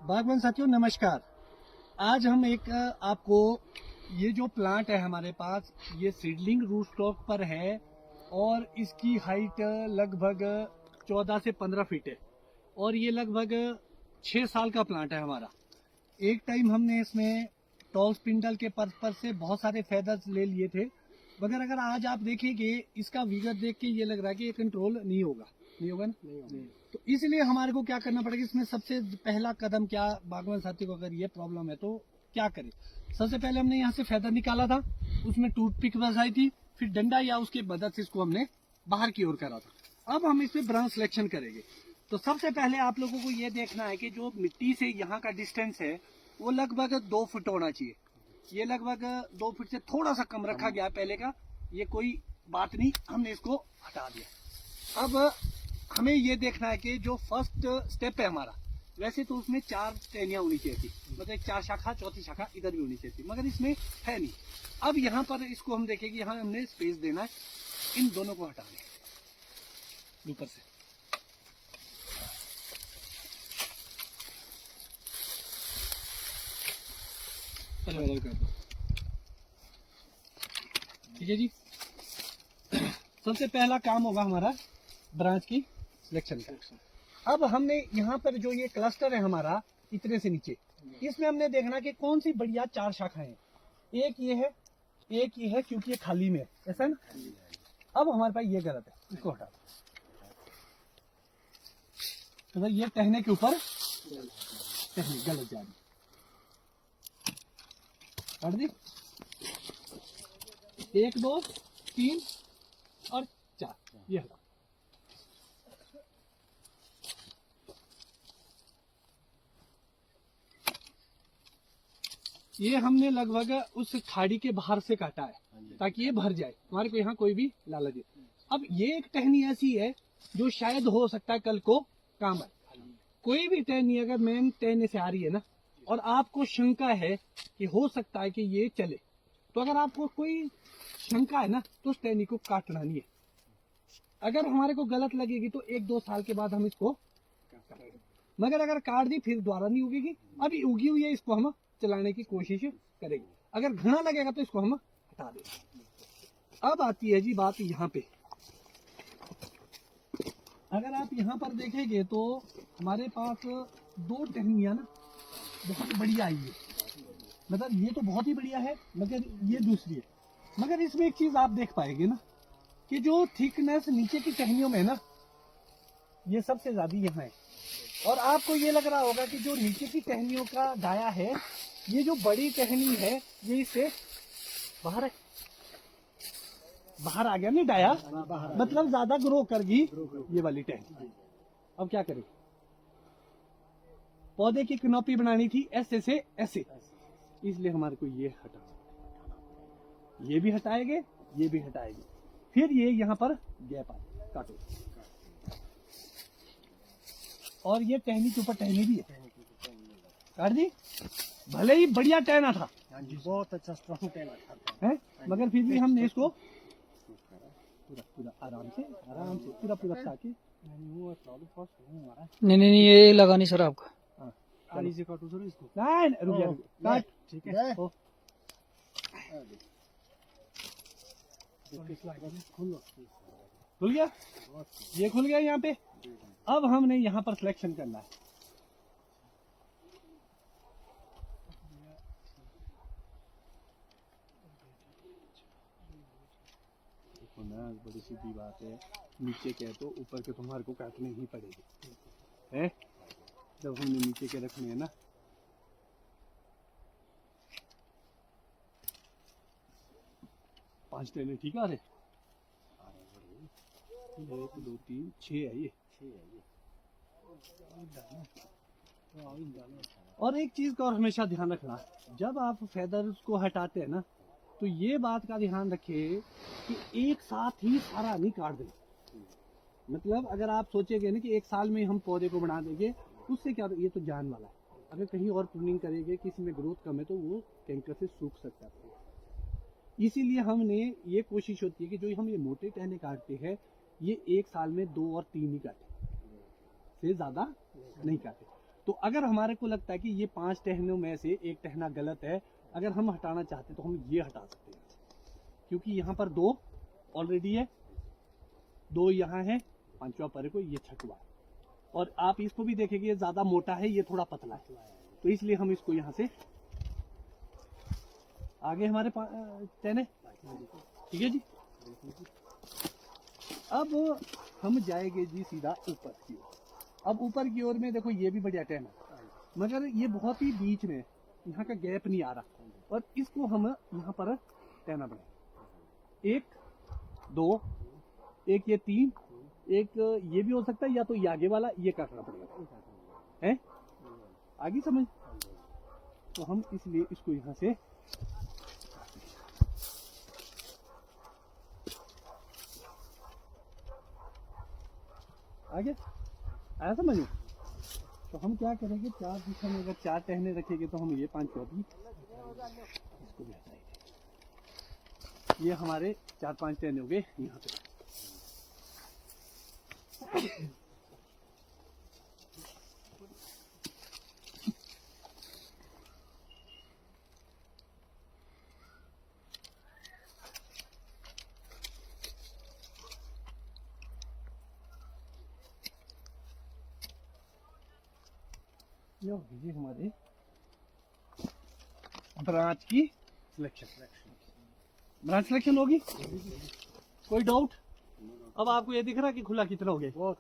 बागवान साथियों नमस्कार। आज हम एक आपको ये जो प्लांट है हमारे पास, ये सीडलिंग रूट स्टॉक पर है और इसकी हाइट लगभग 14 से 15 फीट है और ये लगभग 6 साल का प्लांट है हमारा। एक टाइम हमने इसमें टॉल स्पिंडल के पर्पज से बहुत सारे फेदर्स ले लिए थे, मगर अगर आज आप देखेंगे इसका विगत देख के ये लग रहा है कि ये कंट्रोल नहीं होगा ना। तो इसलिए हमारे को क्या करना पड़ेगा, इसमें सबसे पहला कदम क्या, बागवान साथी को अगर ये प्रॉब्लम है तो क्या करें। सबसे पहले हमने यहाँ से फेदर निकाला था, उसमें टूथपिक फंसाई थी, फिर डंडा या उसके मदद से इसको हमने बाहर की ओर करा था। अब हम इसमें ब्रांच सिलेक्शन करेंगे। तो सबसे पहले आप लोगों को ये देखना है कि जो मिट्टी से यहाँ का डिस्टेंस है वो लगभग 2 फुट होना चाहिए। ये लगभग 2 फुट से थोड़ा सा कम रखा गया पहले का, ये कोई बात नहीं, हमने इसको हटा दिया। अब हमें ये देखना है कि जो फर्स्ट स्टेप है हमारा, वैसे तो उसमें 4 टहनियां होनी चाहिए थी, मतलब 4 शाखा, चौथी शाखा इधर भी होनी चाहिए थी, मगर इसमें है नहीं। अब यहाँ पर इसको हम देखेंगे, यहाँ हमने स्पेस देना है, इन दोनों को हटाने ऊपर से। ठीक है जी। सबसे पहला काम होगा हमारा ब्रांच की सिलेक्शन का। अब हमने यहाँ पर जो ये क्लस्टर है हमारा इतने से नीचे, इसमें हमने देखना कि कौन सी बढ़िया 4 शाखाएं हैं। एक ये है, एक ये है, क्योंकि ये खाली में है, ऐसा है ना। अब हमारे पास ये गलत है, इसको हटा दो। तो ये टहने के ऊपर टहनी गलत जा रही, हट दी। 1 2 3 और 4, ये हटा। ये हमने लगभग उस खाड़ी के बाहर से काटा है ताकि ये भर जाए, हमारे को यहाँ कोई भी लालच। अब ये एक टहनी ऐसी है जो शायद हो सकता है कल को काम आए। कोई भी टहनी अगर मेन टहने से आ रही है ना, और आपको शंका है कि हो सकता है कि ये चले, तो अगर आपको कोई शंका है ना तो उस टहनी को काटना नहीं है। अगर हमारे को गलत लगेगी तो 1-2 साल के बाद हम इसको काटेंगे, मगर अगर काट दी फिर दोबारा नहीं उगेगी। अभी उगी हुई है, इसको हम चलाने की कोशिश करेंगे। अगर घना लगेगा तो इसको हम हटा देंगे। अब आती है जी बात यहाँ पे। अगर आप यहाँ पर देखेंगे तो हमारे पास 2 टहनियां ना बहुत बढ़िया आई है, मतलब ये तो बहुत ही बढ़िया है, मगर ये दूसरी है। मगर इसमें एक चीज आप देख पाएंगे ना कि जो थिकनेस नीचे की टहनियों में है ना, ये सबसे ज्यादा यहाँ है। और आपको ये लग रहा होगा कि जो नीचे की टहनियों का डाया है, ये जो बड़ी टहनी है ये इससे बाहर है, बाहर आ गया नहीं डाया, मतलब ज्यादा ग्रो कर गई ये वाली टहनी। अब क्या करें, पौधे की कनोपी बनानी थी ऐसे से ऐसे, इसलिए हमारे को ये हटाना, ये भी हटाएंगे, ये भी हटाएंगे, फिर ये यहाँ पर गैप आ काटो। और ये टहनी के ऊपर टहनी भी है, काट दी। भले ही बढ़िया टहना था, बहुत अच्छा स्ट्रॉन्ग टहना है, मगर फिर भी हमने इसको पूरा पूरा आराम से पूरा पूरा ताकि नहीं ये लगा नहीं सर आपका। आड़ी से काटो सर इसको। नहीं रुक जा, काट। ठीक है, खुल गया, ये खुल गया यहाँ पे। अब हमने यहाँ पर सिलेक्शन करना है। देखो ना, बड़ी सीधी बात है, नीचे के तो ऊपर के तुम्हारे को काटने ही पड़ेगी, है जब हमने नीचे के रखने हैं ना। पांच टहने ठीक आ रहे, 1 2 3 6 है ये। और एक चीज का और हमेशा ध्यान रखना, जब आप फेदर्स को हटाते हैं ना, तो ये बात का ध्यान रखिए कि एक साथ ही सारा नहीं काट दें। मतलब अगर आप सोचेंगे ना कि 1 साल में हम पौधे को बना देंगे, उससे क्या, ये तो जान वाला है। अगर कहीं और प्रूनिंग करेंगे, किसी में ग्रोथ कम है तो वो कैंकर से सूख सकता है। इसीलिए हमने ये कोशिश होती है कि जो हम ये मोटे टहने काटते हैं, ये 1 साल में 2 और 3 ही काटे, से ज्यादा नहीं काटे। तो अगर हमारे को लगता है कि ये 5 टहनियों में से एक टहना गलत है, अगर हम हटाना चाहते तो हम ये हटा सकते हैं, क्योंकि यहाँ पर 2 ऑलरेडी है, 2 यहाँ है, 5वां पर को, ये 6वां। और आप इसको भी देखेंगे, ये ज्यादा मोटा है, ये थोड़ा पतला है, तो इसलिए हम इसको यहाँ से आगे हमारे टहने, ठीक है जी। अब हम जाएंगे जी सीधा ऊपर की ओर। अब ऊपर की ओर में देखो, ये भी बढ़िया टहना, मगर ये बहुत ही बीच में, यहाँ का गैप नहीं आ रहा, और इसको हम यहाँ पर टहना बढ़े, 1 2 एक ये 3, एक ये भी हो सकता है, या तो ये आगे वाला ये काटना पड़ेगा, है आगे समझ। तो हम इसलिए इसको यहाँ से आगे आया समझ में। तो हम क्या करेंगे, 4 दिशा में अगर 4 टहने रखेंगे तो हम ये 5 भी इसको भी हटाएंगे। ये हमारे 4-5 टहने हो गए यहाँ पे। ये होगी हमारे ब्रांच की सिलेक्शन। ब्रांच सिलेक्शन होगी, कोई डाउट? अब आपको ये दिख रहा है कि खुला कितना हो गया? बहुत